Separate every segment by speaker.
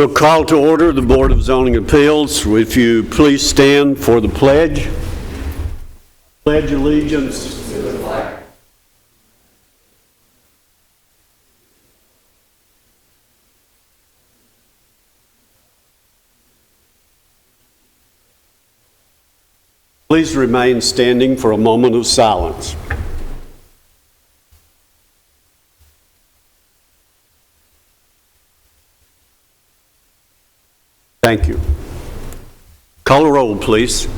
Speaker 1: We'll call to order the Board of Zoning Appeals. If you please stand for the pledge. Pledge allegiance to the flag. Please remain standing for a moment of silence. Thank you. Call a roll, please.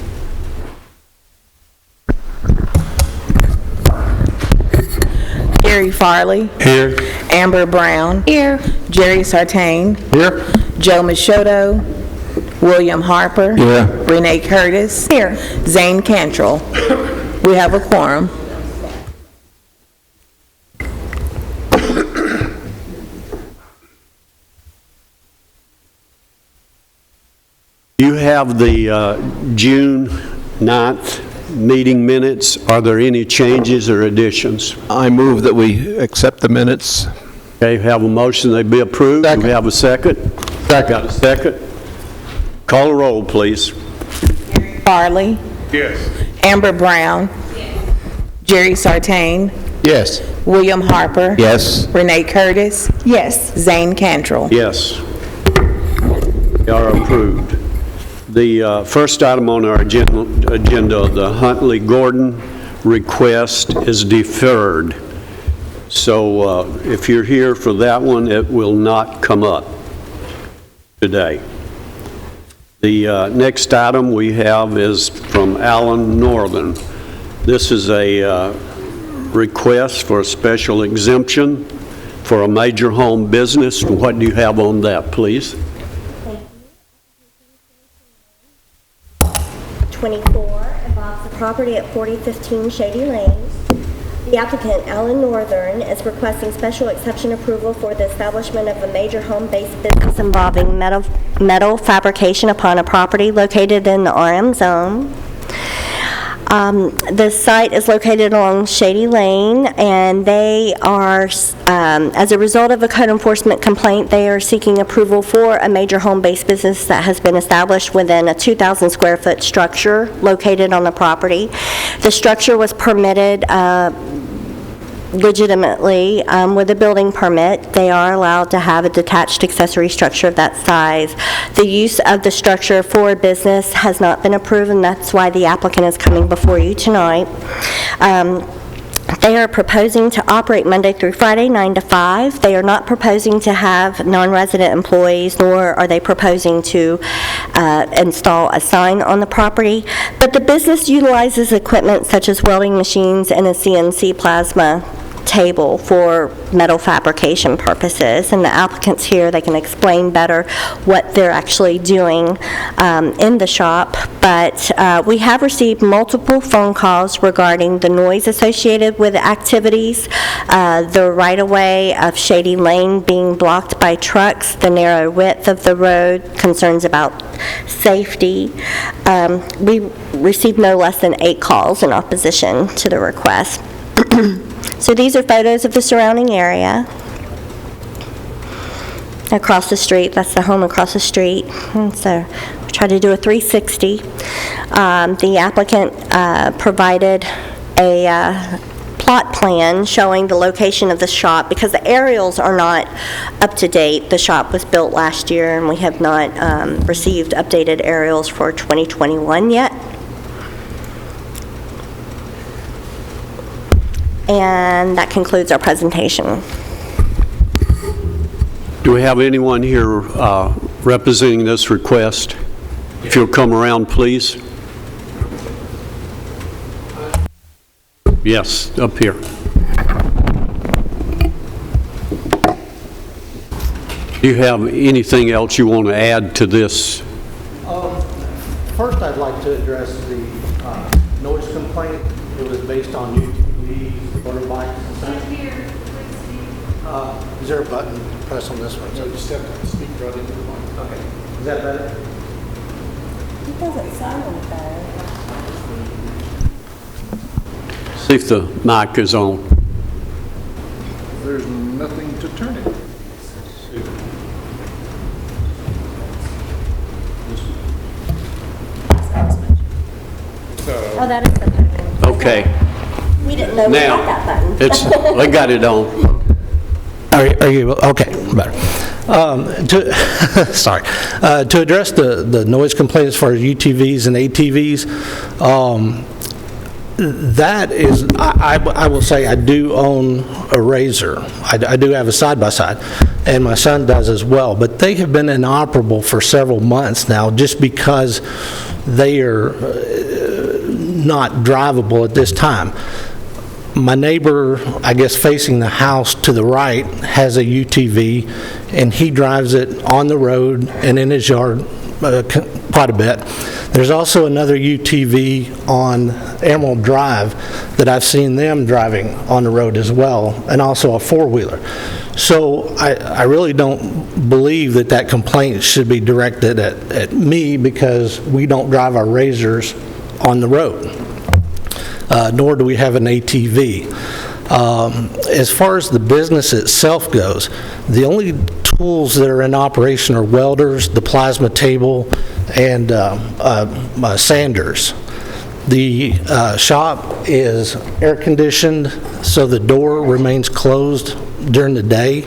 Speaker 2: Gary Farley.
Speaker 3: Here.
Speaker 2: Amber Brown.
Speaker 4: Here.
Speaker 2: Jerry Sartain.
Speaker 3: Here.
Speaker 2: Joe Machoto. William Harper.
Speaker 3: Here.
Speaker 2: Renee Curtis.
Speaker 4: Here.
Speaker 2: Zane Cantrell. We have a quorum.
Speaker 1: You have the June 9th meeting minutes. Are there any changes or additions?
Speaker 3: I move that we accept the minutes.
Speaker 1: Okay, have a motion they be approved.
Speaker 3: Second.
Speaker 1: Do we have a second?
Speaker 3: Second.
Speaker 1: Got a second? Call a roll, please.
Speaker 2: Farley.
Speaker 3: Yes.
Speaker 2: Amber Brown. Jerry Sartain.
Speaker 3: Yes.
Speaker 2: William Harper.
Speaker 3: Yes.
Speaker 2: Renee Curtis.
Speaker 4: Yes.
Speaker 2: Zane Cantrell.
Speaker 1: Yes. They are approved. The first item on our agenda, the Huntley Gordon request, is deferred. So if you're here for that one, it will not come up today. The next item we have is from Alan Northern. This is a request for a special exemption for a major home business. What do you have on that, please?
Speaker 5: 24 involves the property at 4015 Shady Lane. The applicant, Alan Northern, is requesting special exception approval for the establishment of a major home-based business involving metal fabrication upon a property located in the RM zone. The site is located along Shady Lane, and they are, as a result of a code enforcement complaint, they are seeking approval for a major home-based business that has been established within a 2,000 square foot structure located on the property. The structure was permitted legitimately with a building permit. They are allowed to have a detached accessory structure of that size. The use of the structure for a business has not been approved, and that's why the applicant is coming before you tonight. They are proposing to operate Monday through Friday, 9 to 5. They are not proposing to have non-resident employees, nor are they proposing to install a sign on the property. But the business utilizes equipment such as welding machines and a CNC plasma table for metal fabrication purposes, and the applicants here, they can explain better what they're actually doing in the shop. But we have received multiple phone calls regarding the noise associated with the activities, the right-of-way of Shady Lane being blocked by trucks, the narrow width of the road, concerns about safety. We received no less than 8 calls in opposition to the request. So these are photos of the surrounding area. Across the street, that's the home across the street. And so we try to do a 360. The applicant provided a plot plan showing the location of the shop because the aerials are not up to date. The shop was built last year, and we have not received updated aerials for 2021 yet. And that concludes our presentation.
Speaker 1: Do we have anyone here representing this request? If you'll come around, please. Yes, up here. Do you have anything else you want to add to this?
Speaker 6: First, I'd like to address the noise complaint. It was based on UTVs, motorbikes, and such. Is there a button to press on this one? So you just have to speak right into the mic. Okay. Is that better?
Speaker 5: It doesn't sound bad.
Speaker 1: See if the mic is on.
Speaker 7: There's nothing to turn it.
Speaker 5: that is the button.
Speaker 1: Okay.
Speaker 5: We didn't know we had that
Speaker 1: Now,
Speaker 5: button.
Speaker 1: it's, I got it on.
Speaker 4: Are you, okay, better. Sorry. To address the noise complaint as far as UTVs and ATVs, that is, I will say I do own a Razor. I do have a side-by-side, and my son does as well, but they have been inoperable for several months now just because they are not drivable at this time. My neighbor, I guess facing the house to the right, has a UTV, and he drives it on the road and in his yard quite a bit. There's also another UTV on Emerald Drive that I've seen them driving on the road as well, and also a four-wheeler. So I really don't believe that that complaint should be directed at me because we don't drive our Razors on the road. Nor do we have an ATV. As far as the business itself goes, the only tools that are in operation are welders, the plasma table, and sanders. The shop is air-conditioned, so the door remains closed during the day.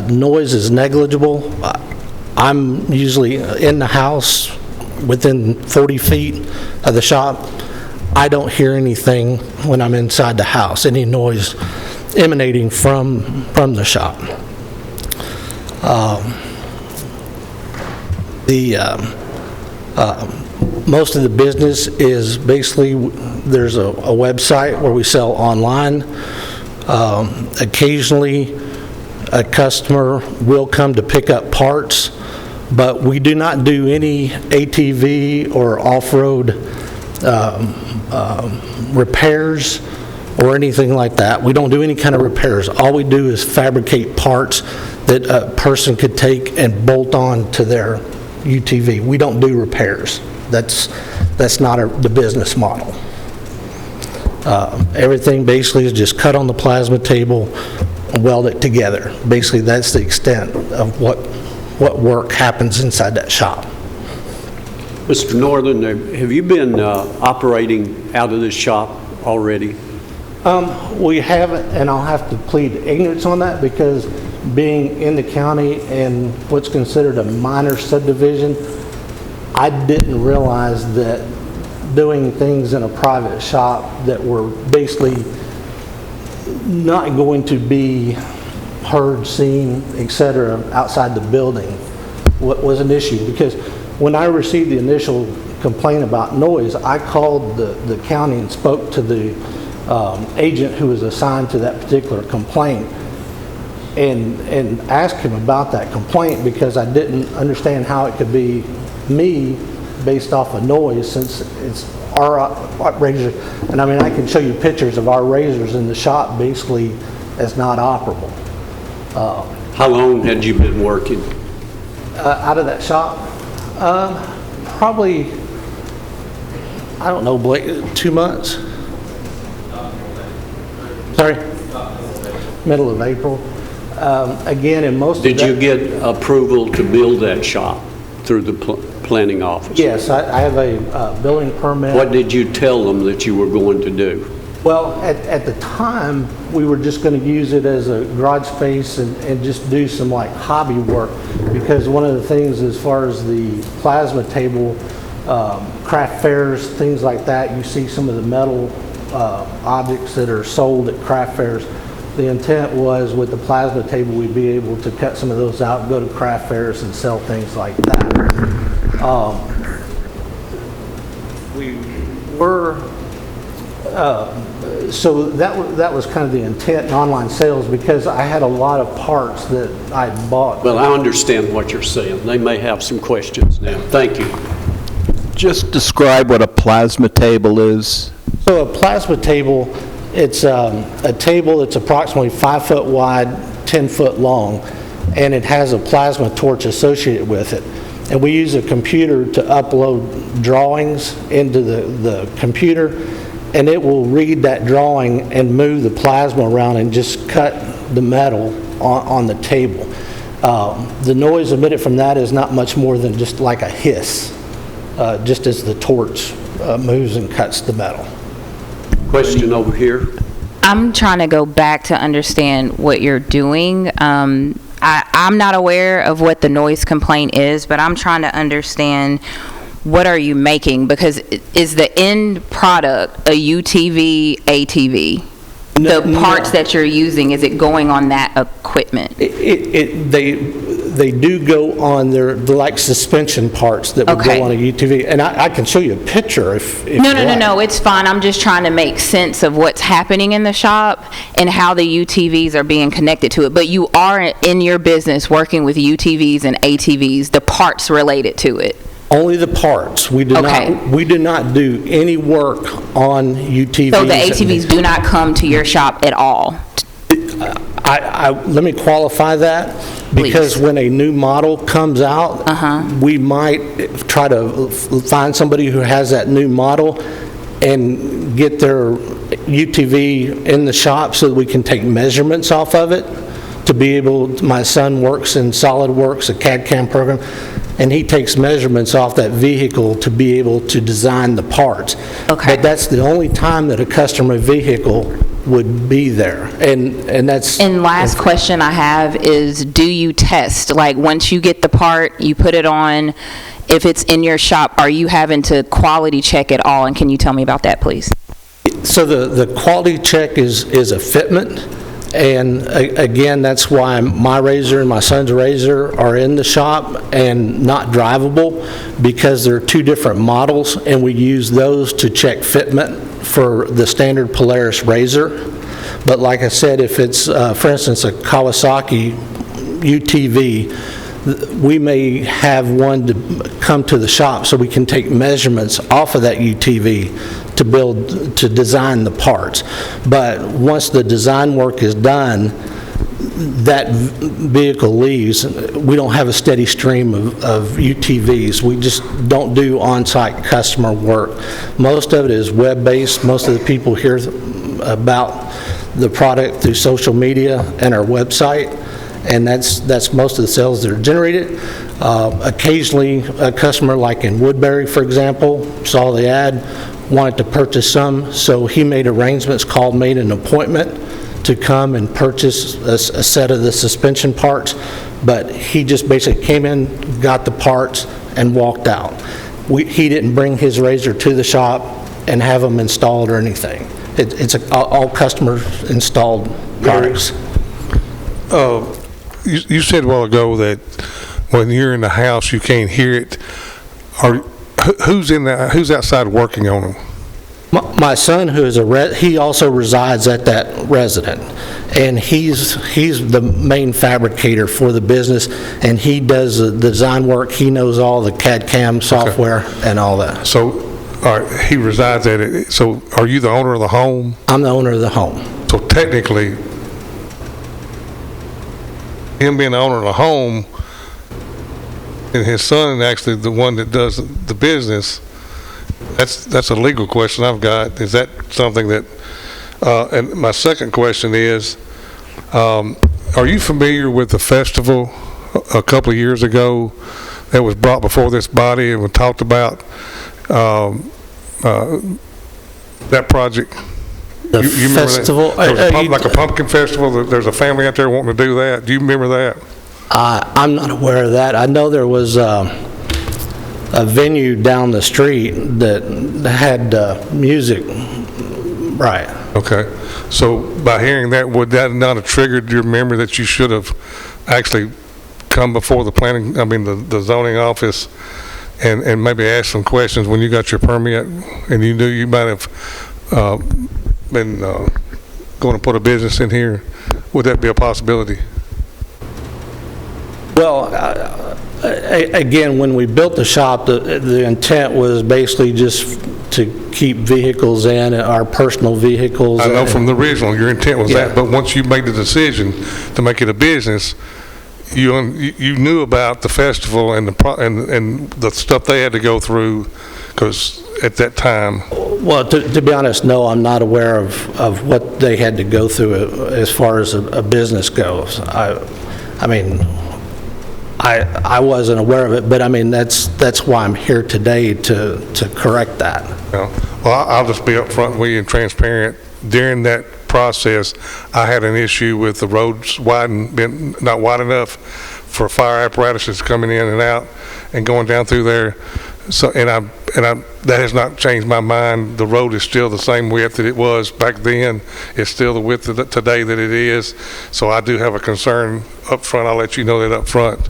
Speaker 4: Noise is negligible. I'm usually in the house within 40 feet of the shop. I don't hear anything when I'm inside the house, any noise emanating from the shop. Most of the business is basically, there's a website where we sell online. Occasionally, a customer will come to pick up parts, but we do not do any ATV or off-road repairs or anything like that. We don't do any kind of repairs. All we do is fabricate parts that a person could take and bolt on to their UTV. We don't do repairs. That's not the business model. Everything basically is just cut on the plasma table and weld it together. Basically, that's the extent of what work happens inside that shop.
Speaker 1: Mr. Northern, have you been operating out of this shop already?
Speaker 4: We haven't, and I'll have to plead ignorance on that because being in the county and what's considered a minor subdivision, I didn't realize that doing things in a private shop that were basically not going to be heard, seen, etc. outside the building was an issue. Because when I received the initial complaint about noise, I called the county and spoke to the agent who was assigned to that particular complaint and asked him about that complaint because I didn't understand how it could be me based off of noise since it's our razor. And I mean, I can show you pictures of our razors in the shop basically as not operable.
Speaker 1: How long had you been working?
Speaker 4: Out of that shop? Probably, I don't know, Blake, 2 months? Sorry? Middle of April. Again, in most of
Speaker 1: Did
Speaker 4: that...
Speaker 1: you get approval to build that shop through the planning office?
Speaker 4: Yes, I have a building permit.
Speaker 1: What did you tell them that you were going to do?
Speaker 4: Well, at the time, we were just going to use it as a garage space and just do some like hobby work because one of the things as far as the plasma table, craft fairs, things like that, you see some of the metal objects that are sold at craft fairs. The intent was with the plasma table we'd be able to cut some of those out and go to craft fairs and sell things like that. We were so that was kind of the intent in online sales because I had a lot of parts that I bought.
Speaker 1: Well, I understand what you're saying. They may have some questions now. Thank you.
Speaker 3: Just describe what a plasma table is.
Speaker 4: So a plasma table, it's a table that's approximately 5 foot wide, 10 foot long, and it has a plasma torch associated with it. And we use a computer to upload drawings into the computer, and it will read that drawing and move the plasma around and just cut the metal on the table. The noise emitted from that is not much more than just like a hiss. just as the torch moves and cuts the metal.
Speaker 1: Question over here.
Speaker 7: I'm trying to go back to understand what you're doing. I'm not aware of what the noise complaint is, but I'm trying to understand what are you making? Because is the end product a UTV, ATV? The parts that you're using, is it going on that equipment?
Speaker 4: They do go on their, like suspension parts that would
Speaker 7: Okay.
Speaker 4: go on a UTV. And I can show you a picture if you like.
Speaker 7: No, it's fine. I'm just trying to make sense of what's happening in the shop and how the UTVs are being connected to it. But you are in your business working with UTVs and ATVs, the parts related to it.
Speaker 4: Only the parts. We do
Speaker 7: Okay.
Speaker 4: not do any work on UTVs.
Speaker 7: So the ATVs do not come to your shop at all?
Speaker 4: Let me qualify that, because
Speaker 7: Please.
Speaker 4: when a new model comes out, we might try to find somebody who has that new model and get their UTV in the shop so that we can take measurements off of it to be able, my son works in SolidWorks, a CAD/CAM program, and he takes measurements off that vehicle to be able to design the parts.
Speaker 7: Okay.
Speaker 4: But that's the only time that a customer vehicle would be there, and that's...
Speaker 7: And last question I have is, do you test? Like, once you get the part, you put it on, if it's in your shop, are you having to quality check it all? And can you tell me about that, please?
Speaker 4: So the quality check is a fitment, and again, that's why my Razor and my son's Razor are in the shop and not drivable, because they're two different models, and we use those to check fitment for the standard Polaris Razor. But like I said, if it's, for instance, a Kawasaki UTV, we may have one to come to the shop so we can take measurements off of that UTV to design the parts. But once the design work is done, that vehicle leaves. We don't have a steady stream of UTVs. We just don't do on-site customer work. Most of it is web-based. Most of the people hear about the product through social media and our website, and that's most of the sales that are generated. Occasionally, a customer like in Woodbury, for example, saw the ad, wanted to purchase some, so he made arrangements, made an appointment to come and purchase a set of the suspension parts, but he just basically came in, got the parts, and walked out. He didn't bring his Razor to the shop and have them installed or anything. It's all customer-installed products.
Speaker 8: You said a while ago that when you're in the house, you can't hear it. Who's outside working on them?
Speaker 4: My son, who is he also resides at that resident, and he's the main fabricator for the business, and he does the design work. He knows all the CAD/CAM software and all that.
Speaker 8: So, all right, he resides at it. So, are you the owner of the home?
Speaker 4: I'm the owner of the home.
Speaker 8: So, technically, him being the owner of the home and his son actually the one that does the business, that's a legal question I've got. Is that something that, and my second question is, are you familiar with the festival a couple of years ago that was brought before this body and we talked about that project?
Speaker 4: The
Speaker 8: You remember
Speaker 4: festival?
Speaker 8: that? There was like a pumpkin festival. There's a family out there wanting to do that. Do you remember that?
Speaker 4: I'm not aware of that. I know there was a venue down the street that had music, right.
Speaker 8: Okay. So by hearing that, would that not have triggered your memory that you should have actually come before the the zoning office and maybe ask some questions when you got your permit and you knew you might have been going to put a business in here? Would that be a possibility?
Speaker 4: Well, again, when we built the shop, the intent was basically just to keep vehicles in, our personal vehicles.
Speaker 8: I know from the original, your intent was
Speaker 4: Yeah.
Speaker 8: that, but once you made the decision to make it a business, you knew about the festival and the stuff they had to go through, because at that time.
Speaker 4: Well, to be honest, no, I'm not aware of what they had to go through as far as a business goes. I mean, I wasn't aware of it, but I mean, that's why I'm here today to correct that.
Speaker 8: Well, I'll just be upfront with you and transparent. During that process, I had an issue with the roads being not wide enough for fire apparatuses coming in and out and going down through there. So, that has not changed my mind. The road is still the same width that it was back then. It's still the width of today that it is. So I do have a concern up front. I'll let you know that up front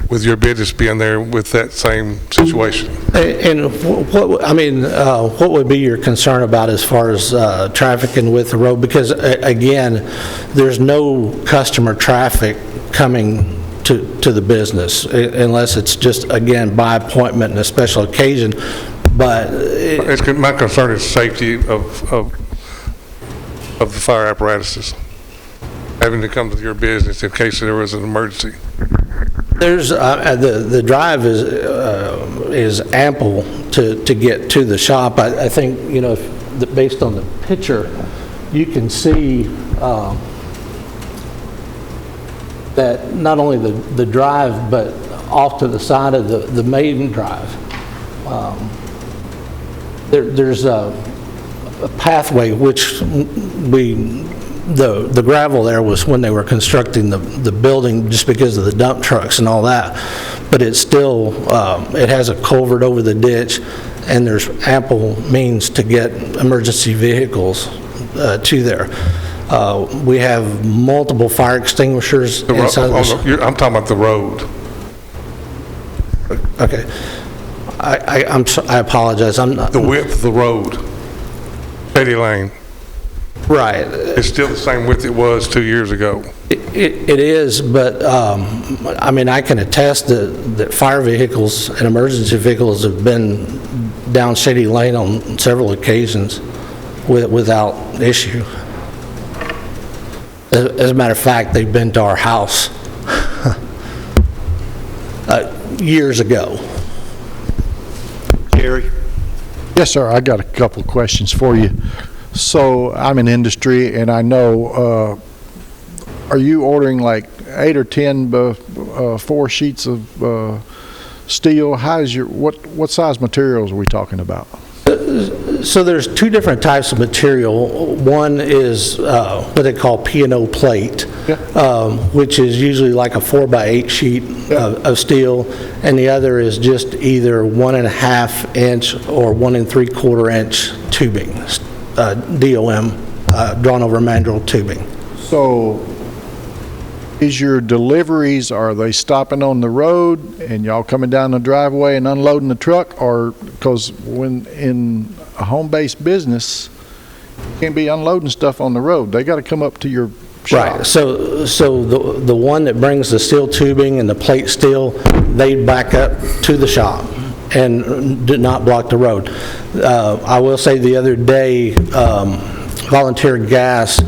Speaker 8: with your business being there with that same situation.
Speaker 4: And what would be your concern about as far as trafficking with the road? Because again, there's no customer traffic coming to the business unless it's just, again, by appointment and a special occasion. But
Speaker 8: my concern is safety of the fire apparatuses having to come to your business in case there was an emergency.
Speaker 4: there's the drive is ample to get to the shop. I think, you know, based on the picture, you can see that not only the drive, but off to the side of the main drive, there's a pathway, which the gravel there was when they were constructing the building, just because of the dump trucks and all that. But it's still, it has a culvert over the ditch, and there's ample means to get emergency vehicles to there. We have multiple fire extinguishers inside
Speaker 8: I'm talking about the road.
Speaker 4: Okay. I apologize. I'm not.
Speaker 8: The width of the road, Shady Lane.
Speaker 4: Right.
Speaker 8: It's still the same width it was 2 years ago.
Speaker 4: It is, but I mean, I can attest that fire vehicles and emergency vehicles have been down Shady Lane on several occasions without issue. As a matter of fact, they've been to our house years ago.
Speaker 1: Jerry?
Speaker 9: Yes, sir. I got a couple of questions for you. So I'm in industry, and I know, are you ordering like 8 or 10 4 sheets of steel? What size materials are we talking about?
Speaker 4: So there's two different types of material. One is what they call P&O plate, which is usually like a 4x8 sheet of steel, and the other is just either 1.5 inch or 1 3/4 inch tubing, DOM, drawn over mandrel tubing.
Speaker 9: So is your deliveries, are they stopping on the road and y'all coming down the driveway and unloading the truck? Or, because when in a home-based business, you can't be unloading stuff on the road. They got to come up to your shop.
Speaker 4: Right. So the one that brings the steel tubing and the plate steel, they back up to the shop and do not block the road. I will say the other day, Volunteer Gas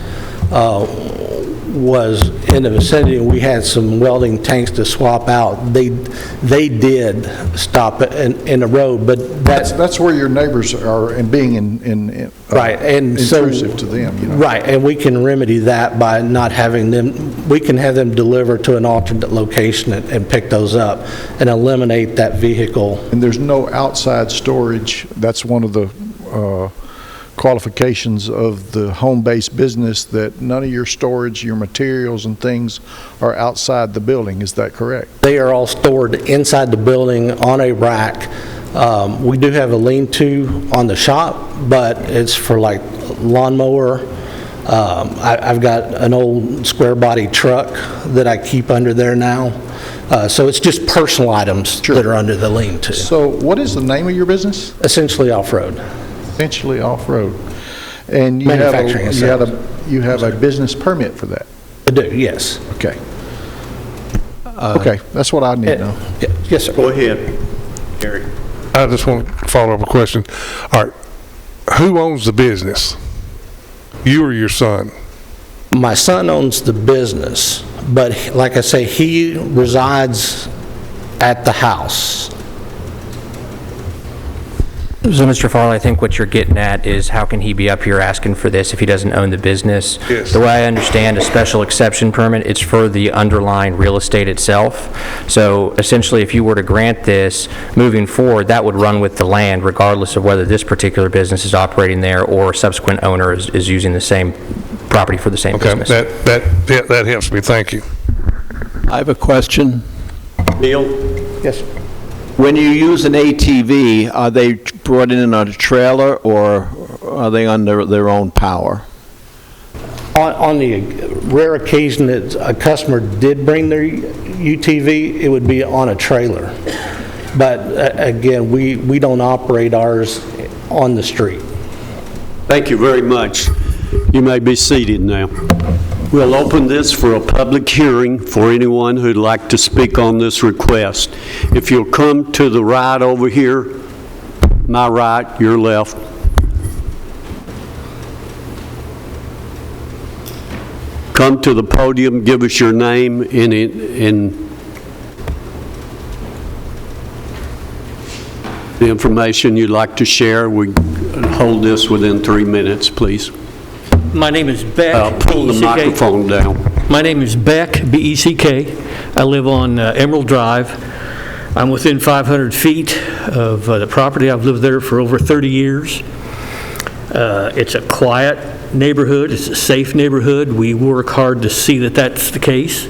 Speaker 4: was in the vicinity, and we had some welding tanks to swap out. They did stop in the road, but
Speaker 9: That's where your neighbors are, and being
Speaker 4: right, and
Speaker 9: intrusive to them, you know.
Speaker 4: Right, and we can remedy that by not having them. We can have them deliver to an alternate location and pick those up and eliminate that vehicle.
Speaker 9: And there's no outside storage. That's one of the qualifications of the home-based business, that none of your storage, your materials and things are outside the building. Is that correct?
Speaker 4: They are all stored inside the building on a rack. We do have a lean-to on the shop, but it's for like lawnmower. I've got an old square body truck that I keep under there now. So it's just personal items that are under the lean-to.
Speaker 9: So what is the name of your business?
Speaker 4: Essentially off-road.
Speaker 9: Essentially off-road. And you
Speaker 4: Manufacturing
Speaker 9: you have a business permit for that?
Speaker 4: I do, yes.
Speaker 9: Okay. Okay, that's what I need to know.
Speaker 4: Yes, sir.
Speaker 1: Go ahead, Gary.
Speaker 8: I just want to follow up a question. All right, who owns the business? You or your son?
Speaker 4: My son owns the business, but like I say, he resides at the house.
Speaker 10: So, Mr. Farley, I think what you're getting at is how can he be up here asking for this if he doesn't own the business?
Speaker 8: Yes.
Speaker 10: The way I understand a special exception permit, it's for the underlying real estate itself. So essentially, if you were to grant this, moving forward, that would run with the land regardless of whether this particular business is operating there or a subsequent owner is using the same property for the same
Speaker 8: Okay,
Speaker 10: business.
Speaker 8: that helps me, thank you.
Speaker 3: I have a question.
Speaker 1: Bill?
Speaker 4: Yes, sir.
Speaker 3: When you use an ATV, are they brought in on a trailer or are they on their own power?
Speaker 4: On the rare occasion that a customer did bring their UTV, it would be on a trailer. But again, we don't operate ours on the street.
Speaker 1: Thank you very much. You may be seated now. We'll open this for a public hearing for anyone who'd like to speak on this request. If you'll come to the right over here, my right, your left. Come to the podium, give us your name and the information you'd like to share. We hold this within 3 minutes, please.
Speaker 11: My name is Beck.
Speaker 1: Pull the
Speaker 11: B-E-C-K.
Speaker 1: microphone down.
Speaker 11: My name is Beck, B-E-C-K. I live on Emerald Drive. I'm within 500 feet of the property. I've lived there for over 30 years. It's a quiet neighborhood. It's a safe neighborhood. We work hard to see that that's the case.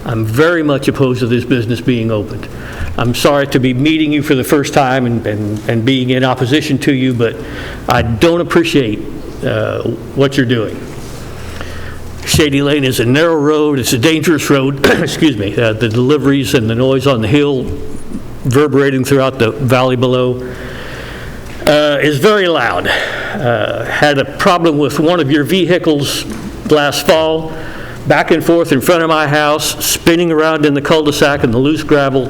Speaker 11: I'm very much opposed to this business being opened. I'm sorry to be meeting you for the first time and being in opposition to you, but I don't appreciate what you're doing. Shady Lane is a narrow road. It's a dangerous road. Excuse me. The deliveries and the noise on the hill reverberating throughout the valley below is very loud. Had a problem with one of your vehicles last fall, back and forth in front of my house, spinning around in the cul-de-sac in the loose gravel.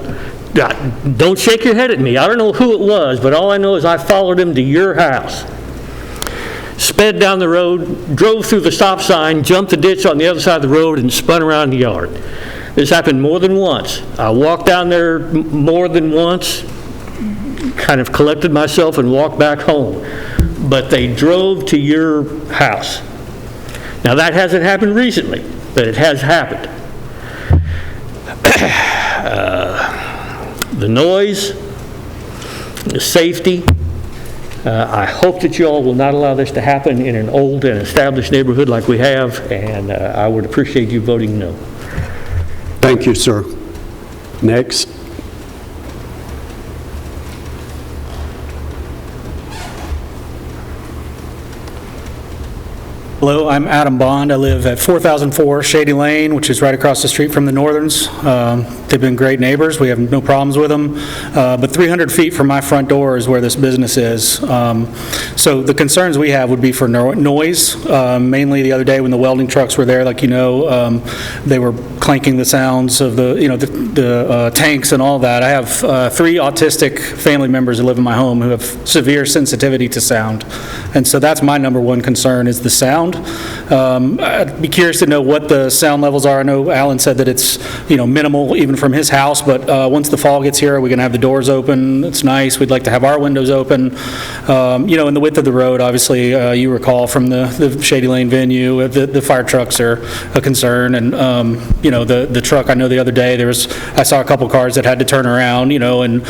Speaker 11: Don't shake your head at me. I don't know who it was, but all I know is I followed him to your house. Sped down the road, drove through the stop sign, jumped the ditch on the other side of the road, and spun around the yard. This happened more than once. I walked down there more than once, kind of collected myself and walked back home. But they drove to your house. Now that hasn't happened recently, but it has happened. The noise, the safety, I hope that you all will not allow this to happen in an old and established neighborhood like we have, and I would appreciate you voting no.
Speaker 1: Thank you, sir. Next.
Speaker 12: Hello, I'm Adam Bond. I live at 4004 Shady Lane, which is right across the street from the Northerns. They've been great neighbors. We have no problems with them. But 300 feet from my front door is where this business is. So the concerns we have would be for noise. Mainly the other day when the welding trucks were there, like you know, they were clanking the sounds of the tanks and all that. I have 3 autistic family members who live in my home who have severe sensitivity to sound. And so that's my number one concern is the sound. I'd be curious to know what the sound levels are. I know Alan said that it's minimal even from his house, but once the fall gets here, are we going to have the doors open? It's nice. We'd like to have our windows open. And the width of the road, obviously, you recall from the Shady Lane venue, the fire trucks are a concern. And, the truck, I know the other day, I saw a couple cars that had to turn around, and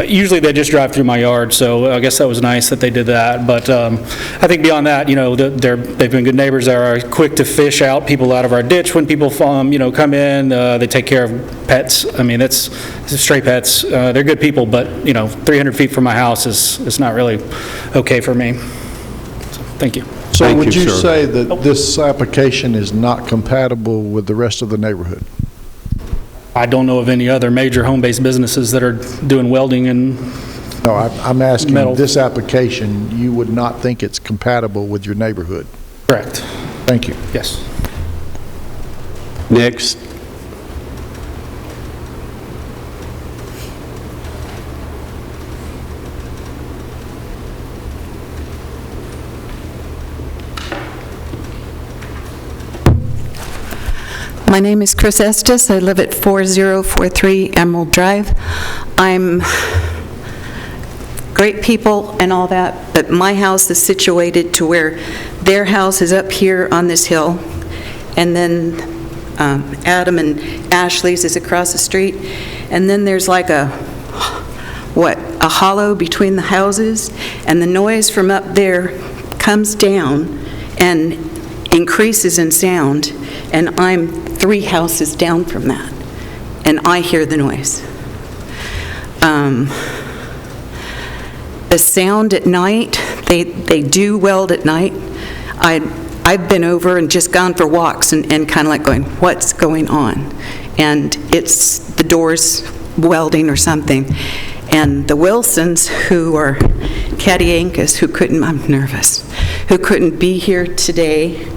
Speaker 12: usually they just drive through my yard, so I guess that was nice that they did that. But I think beyond that, they've been good neighbors. They are quick to fish out people out of our ditch when people come in. They take care of pets. I mean, it's stray pets. They're good people, but 300 feet from my house is not really okay for me. So, thank you.
Speaker 9: So
Speaker 1: Thank
Speaker 9: would
Speaker 1: you,
Speaker 9: you
Speaker 1: sir.
Speaker 9: say that this application is not compatible with the rest of the neighborhood?
Speaker 12: I don't know of any other major home-based businesses that are doing welding and
Speaker 9: No, I'm asking,
Speaker 12: Metal.
Speaker 9: this application, you would not think it's compatible with your neighborhood?
Speaker 12: correct.
Speaker 9: Thank you.
Speaker 12: Yes.
Speaker 1: Next.
Speaker 13: My name is Chris Estes. I live at 4043 Emerald Drive. I'm
Speaker 14: great people and all that, but my house is situated to where their house is up here on this hill, and then Adam and Ashley's is across the street, and then there's like a hollow between the houses, and the noise from up there comes down and increases in sound, and I'm 3 houses down from that, and I hear the noise. The sound at night, they do weld at night. I've been over and just gone for walks and kind of like going, what's going on? And it's the doors welding or something. And the Wilsons, who are Katiankas, I'm nervous, who couldn't be here today,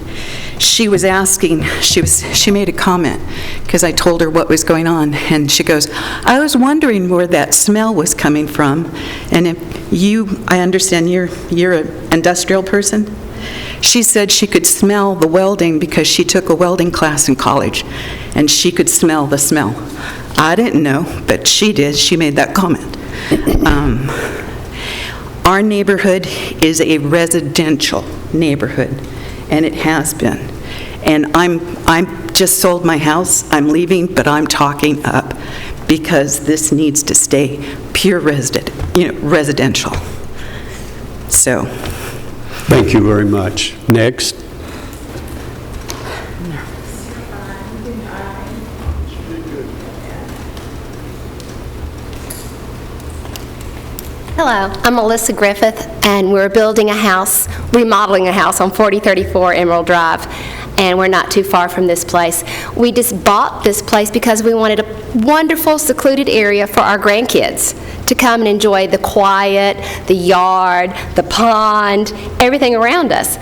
Speaker 14: she was asking, she made a comment, because I told her what was going on, and she goes, I was wondering where that smell was coming from, and if I understand you're an industrial person? She said she could smell the welding because she took a welding class in college, and she could smell the smell. I didn't know, but she did. She made that comment. Our neighborhood is a residential neighborhood, and it has been. And I'm just sold my house. I'm leaving, but I'm talking up because this needs to stay pure residential. So.
Speaker 1: Thank you very much. Next.
Speaker 15: Hello, I'm Melissa Griffith, and we're building a house, remodeling a house on 4034 Emerald Drive, and we're not too far from this place. We just bought this place because we wanted a wonderful, secluded area for our grandkids to come and enjoy the quiet, the yard, the pond, everything around us.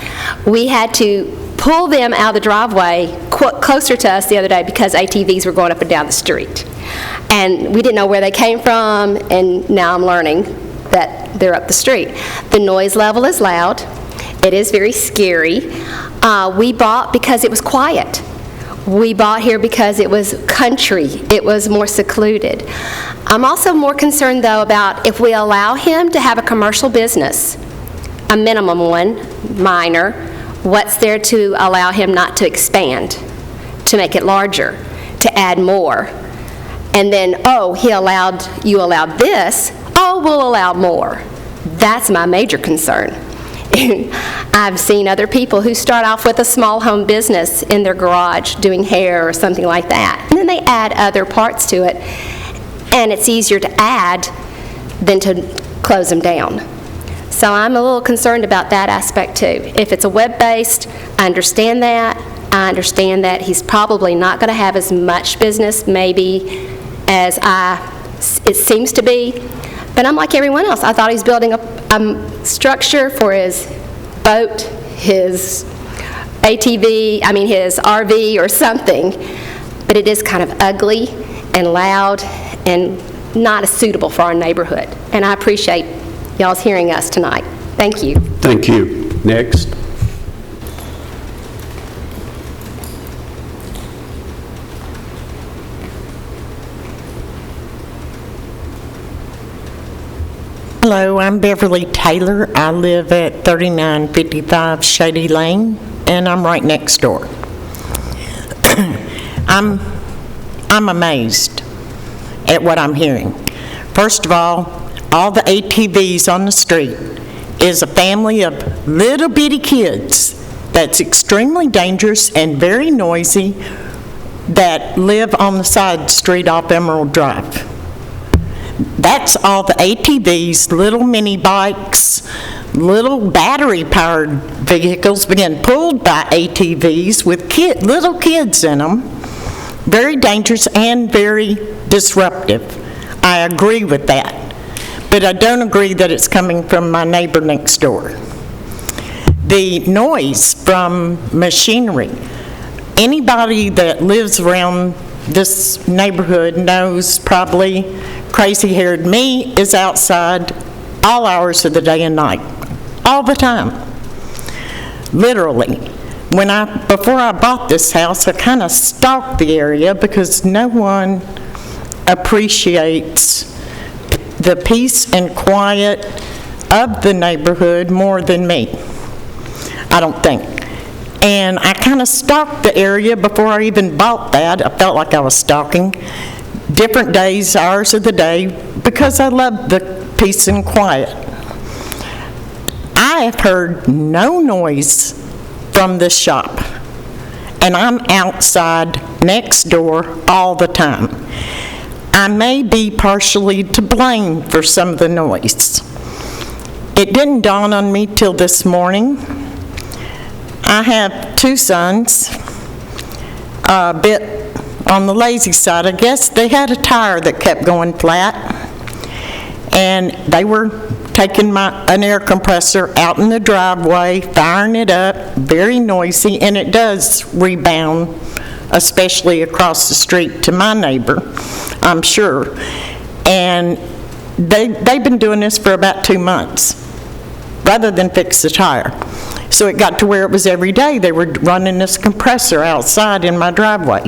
Speaker 15: We had to pull them out of the driveway closer to us the other day because ATVs were going up and down the street. And we didn't know where they came from, and now I'm learning that they're up the street. The noise level is loud. It is very scary. We bought because it was quiet. We bought here because it was country. It was more secluded. I'm also more concerned, though, about if we allow him to have a commercial business, a minimum one, minor, what's there to allow him not to expand, to make it larger, to add more? And then, you allowed this, we'll allow more. That's my major concern. I've seen other people who start off with a small home business in their garage doing hair or something like that, and then they add other parts to it, and it's easier to add than to close them down. So I'm a little concerned about that aspect too. If it's a web-based, I understand that. I understand that he's probably not going to have as much business maybe as it seems to be. But I'm like everyone else. I thought he was building a structure for his boat, his ATV, his RV or something. But it is kind of ugly and loud and not as suitable for our neighborhood. And I appreciate y'all's hearing us tonight. Thank you.
Speaker 1: Thank you. Next.
Speaker 16: Hello, I'm Beverly Taylor. I live at 3955 Shady Lane, and I'm right next door. I'm amazed at what I'm hearing. First of all the ATVs on the street is a family of little bitty kids that's extremely dangerous and very noisy that live on the side street off Emerald Drive. That's all the ATVs, little mini bikes, little battery-powered vehicles being pulled by ATVs with little kids in them. Very dangerous and very disruptive. I agree with that. But I don't agree that it's coming from my neighbor next door. The noise from machinery. Anybody that lives around this neighborhood knows probably crazy-haired me is outside all hours of the day and night, all the time, literally. Before I bought this house, I kind of stalked the area because no one appreciates the peace and quiet of the neighborhood more than me. I don't think. And I kind of stalked the area before I even bought that. I felt like I was stalking different days, hours of the day, because I love the peace and quiet. I have heard no noise from the shop, and I'm outside next door all the time. I may be partially to blame for some of the noise. It didn't dawn on me till this morning. I have 2 sons, a bit on the lazy side, I guess. They had a tire that kept going flat, and they were taking an air compressor out in the driveway, firing it up, very noisy, and it does rebound, especially across the street to my neighbor, I'm sure. And they've been doing this for about 2 months, rather than fix the tire. So it got to where it was every day they were running this compressor outside in my driveway.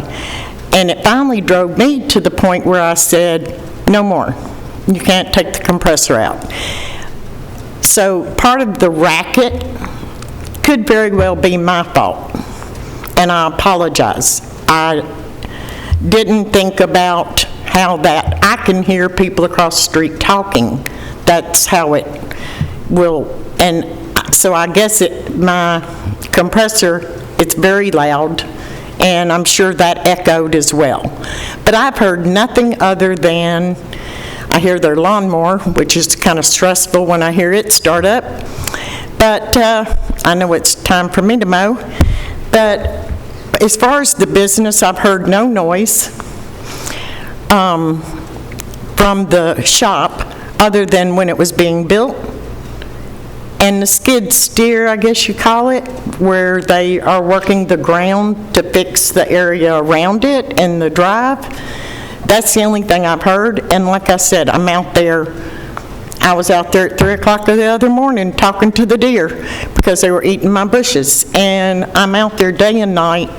Speaker 16: And it finally drove me to the point where I said, no more. You can't take the compressor out. So part of the racket could very well be my fault, and I apologize. I didn't think about how that I can hear people across the street talking. That's how it will, and so I guess my compressor, it's very loud, and I'm sure that echoed as well. But I've heard nothing other than I hear their lawnmower, which is kind of stressful when I hear it start up. But I know it's time for me to mow. But as far as the business, I've heard no noise from the shop other than when it was being built. And the skid steer, I guess you call it, where they are working the ground to fix the area around it and the drive. That's the only thing I've heard, and like I said, I'm out there. I was out there at 3 o'clock the other morning talking to the deer because they were eating my bushes, and I'm out there day and night,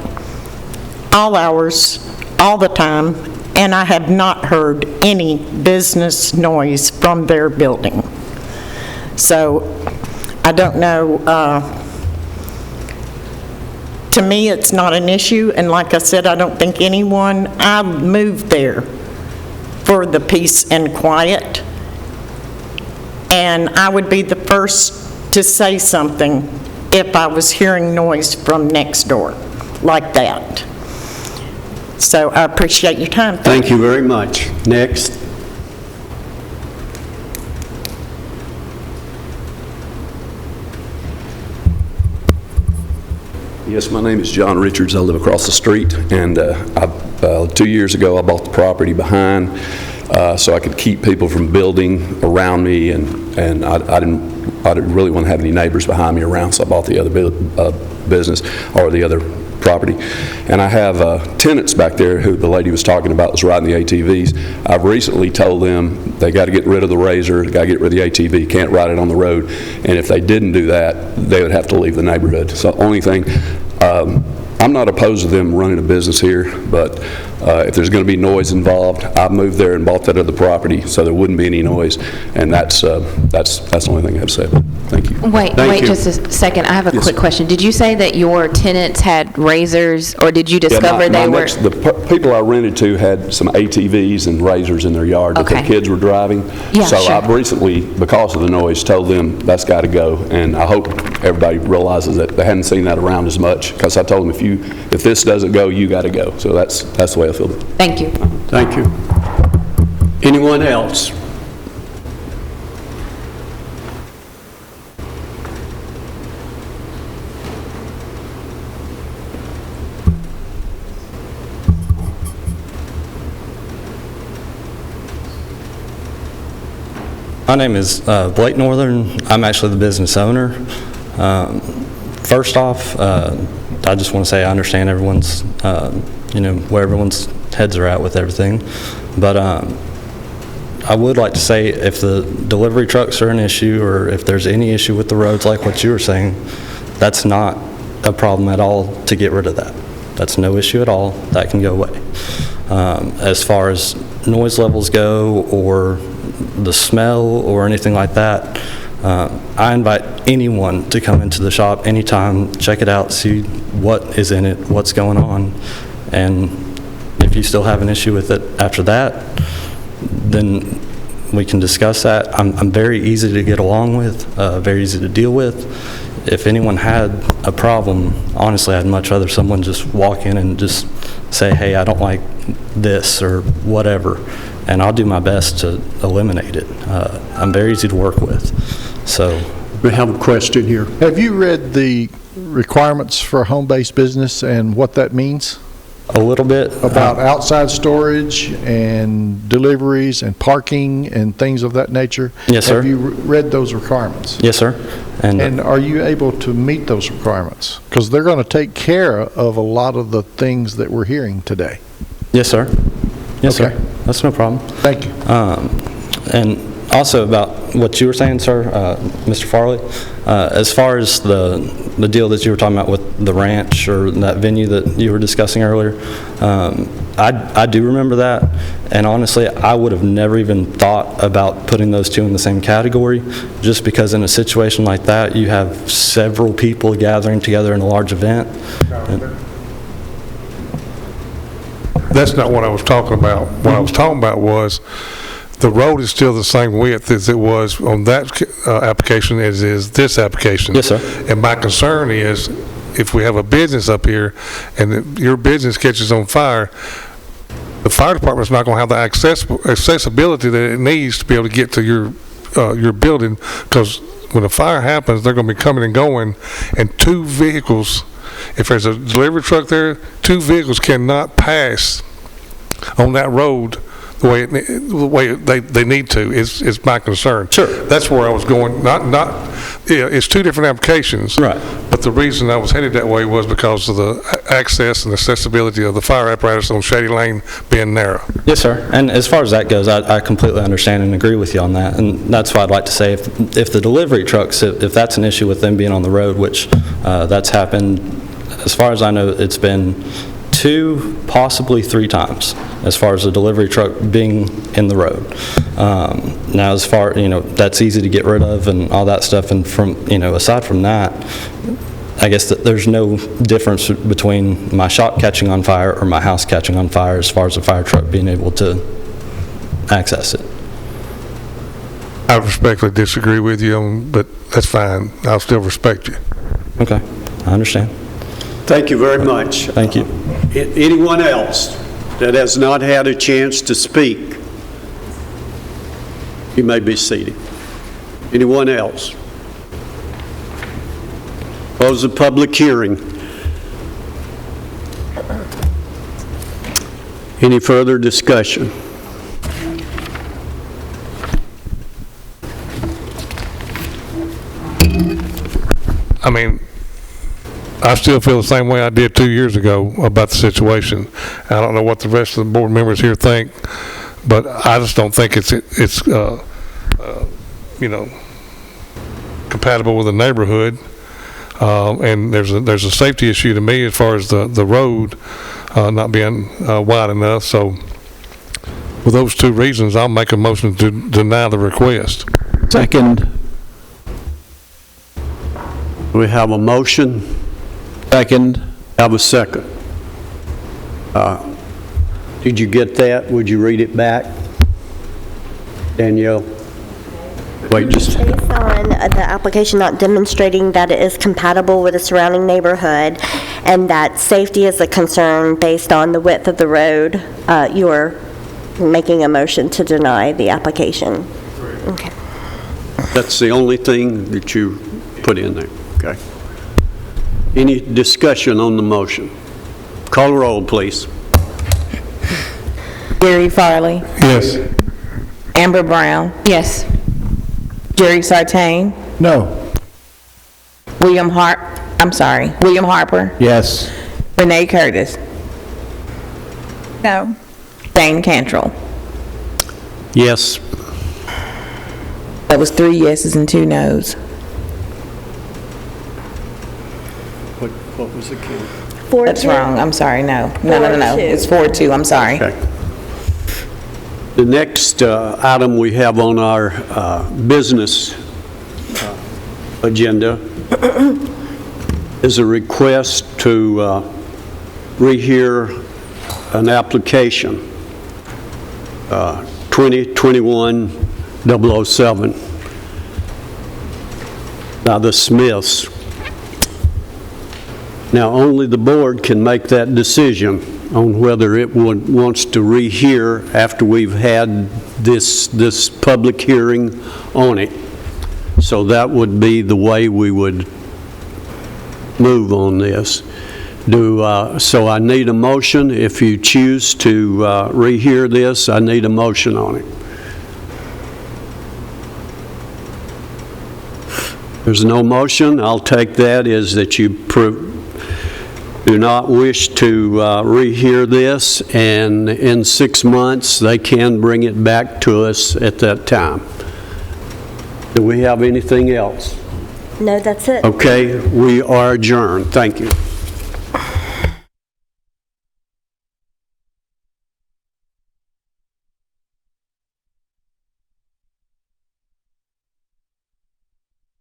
Speaker 16: all hours, all the time, and I have not heard any business noise from their building. So, I don't know, to me, it's not an issue, and like I said, I don't think I moved there for the peace and quiet, and I would be the first to say something if I was hearing noise from next door, like that. So I appreciate your time.
Speaker 1: Thank you very much. Next.
Speaker 17: Yes, my name is John Richards. I live across the street, and 2 years ago I bought the property behind so I could keep people from building around me, and I didn't really want to have any neighbors behind me around, so I bought the other business or the other property. And I have tenants back there who the lady was talking about was riding the ATVs. I've recently told them they got to get rid of the Razor, got to get rid of the ATV, can't ride it on the road, and if they didn't do that, they would have to leave the neighborhood. So the only thing, I'm not opposed to them running a business here, but if there's going to be noise involved, I moved there and bought that other property so there wouldn't be any noise, and that's the only thing I have to say about it. Thank you.
Speaker 7: Wait just a second. I have a quick question. Did you say that your tenants had Razors, or did you discover they were?
Speaker 17: The people I rented to had some ATVs and Razors in their yard that their kids were driving.
Speaker 7: Yeah,
Speaker 17: so
Speaker 7: sure.
Speaker 17: I've recently, because of the noise, told them that's got to go, and I hope everybody realizes that they hadn't seen that around as much, because I told them if this doesn't go, you got to go. So that's the way I feel.
Speaker 7: Thank you.
Speaker 1: Thank you. Anyone else?
Speaker 18: My name is Blake Northern. I'm actually the business owner. First off, I just want to say I understand everyone's, where everyone's heads are at with everything. But I would like to say if the delivery trucks are an issue, or if there's any issue with the roads like what you were saying, that's not a problem at all to get rid of that. That's no issue at all. That can go away. As far as noise levels go, or the smell or anything like that, I invite anyone to come into the shop anytime, check it out, see what is in it, what's going on, and if you still have an issue with it after that, then we can discuss that. I'm very easy to get along with, very easy to deal with. If anyone had a problem, honestly, I'd much rather someone just walk in and just say, hey, I don't like this or whatever, and I'll do my best to eliminate it. I'm very easy to work with. So
Speaker 1: We have a question here.
Speaker 9: Have you read the requirements for home-based business and what that means?
Speaker 18: A little bit.
Speaker 9: About outside storage and deliveries and parking and things of that nature?
Speaker 18: Yes, sir.
Speaker 9: Have you read those requirements?
Speaker 18: Yes, sir.
Speaker 9: And are you able to meet those requirements? Because they're going to take care of a lot of the things that we're hearing today.
Speaker 18: Yes, sir. Yes,
Speaker 9: Okay.
Speaker 18: sir. That's no problem.
Speaker 9: Thank you.
Speaker 18: And also about what you were saying, sir, Mr. Farley, as far as the deal that you were talking about with the ranch or that venue that you were discussing earlier, I do remember that, and honestly, I would have never even thought about putting those two in the same category, just because in a situation like that, you have several people gathering together in a large event.
Speaker 8: That's not what I was talking about. What I was talking about was the road is still the same width as it was on that application as is this application.
Speaker 18: Yes, sir.
Speaker 8: And my concern is if we have a business up here and your business catches on fire, the fire department's not going to have the accessibility that it needs to be able to get to your building, because when a fire happens, they're going to be coming and going, and two vehicles, if there's a delivery truck there, two vehicles cannot pass on that road the way they need to, is my concern.
Speaker 18: Sure.
Speaker 8: That's where I was going. It's two different applications.
Speaker 18: Right.
Speaker 8: But the reason I was headed that way was because of the access and accessibility of the fire apparatus on Shady Lane being narrow.
Speaker 18: Yes, sir. And as far as that goes, I completely understand and agree with you on that. And that's why I'd like to say if the delivery trucks, if that's an issue with them being on the road, which that's happened, as far as I know, it's been 2, possibly 3 times as far as the delivery truck being in the road. Now, as far, that's easy to get rid of and all that stuff. And from, aside from that, I guess that there's no difference between my shop catching on fire or my house catching on fire as far as a fire truck being able to access it.
Speaker 8: I respectfully disagree with you, but that's fine. I'll still respect you.
Speaker 18: Okay, I understand.
Speaker 1: Thank you very much.
Speaker 18: Thank you.
Speaker 1: Anyone else that has not had a chance to speak, you may be seated. Anyone else? Close the public hearing. Any further discussion?
Speaker 8: I mean, I still feel the same way I did 2 years ago about the situation. I don't know what the rest of the board members here think, but I just don't think it's compatible with the neighborhood. And there's a safety issue to me as far as the road not being wide enough. So for those 2 reasons, I'll make a motion to deny the request.
Speaker 3: Second.
Speaker 1: We have a motion.
Speaker 3: Second.
Speaker 1: Have a second. Did you get that? Would you read it back? Danielle? Wait, just...
Speaker 5: Based on the application not demonstrating that it is compatible with the surrounding neighborhood and that safety is a concern based on the width of the road, you are making a motion to deny the application. Okay.
Speaker 1: That's the only thing that you put in there, okay? Any discussion on the motion? Call roll, please.
Speaker 2: Gary Farley.
Speaker 8: Yes.
Speaker 2: Amber Brown.
Speaker 7: Yes.
Speaker 2: Jerry Sartain.
Speaker 9: No.
Speaker 2: William Harper.
Speaker 3: Yes.
Speaker 2: Renee Curtis.
Speaker 13: No.
Speaker 2: Dane Cantrell.
Speaker 1: Yes.
Speaker 2: That was 3 yeses and 2 noes.
Speaker 1: What was the count?
Speaker 5: 4-2.
Speaker 2: That's wrong, I'm sorry, no. No.
Speaker 5: 4-2.
Speaker 2: It's 4-2, I'm sorry.
Speaker 1: Okay. The next item we have on our business agenda is a request to rehear an application, 2021-007, by the Smiths. Now, only the board can make that decision on whether it wants to rehear after we've had this public hearing on it. So that would be the way we would move on this. So I need a motion. If you choose to rehear this, I need a motion on it. There's no motion. I'll take that as that you do not wish to rehear this, and in 6 months, they can bring it back to us at that time. Do we have anything else?
Speaker 5: No, that's it.
Speaker 1: Okay, we are adjourned. Thank you.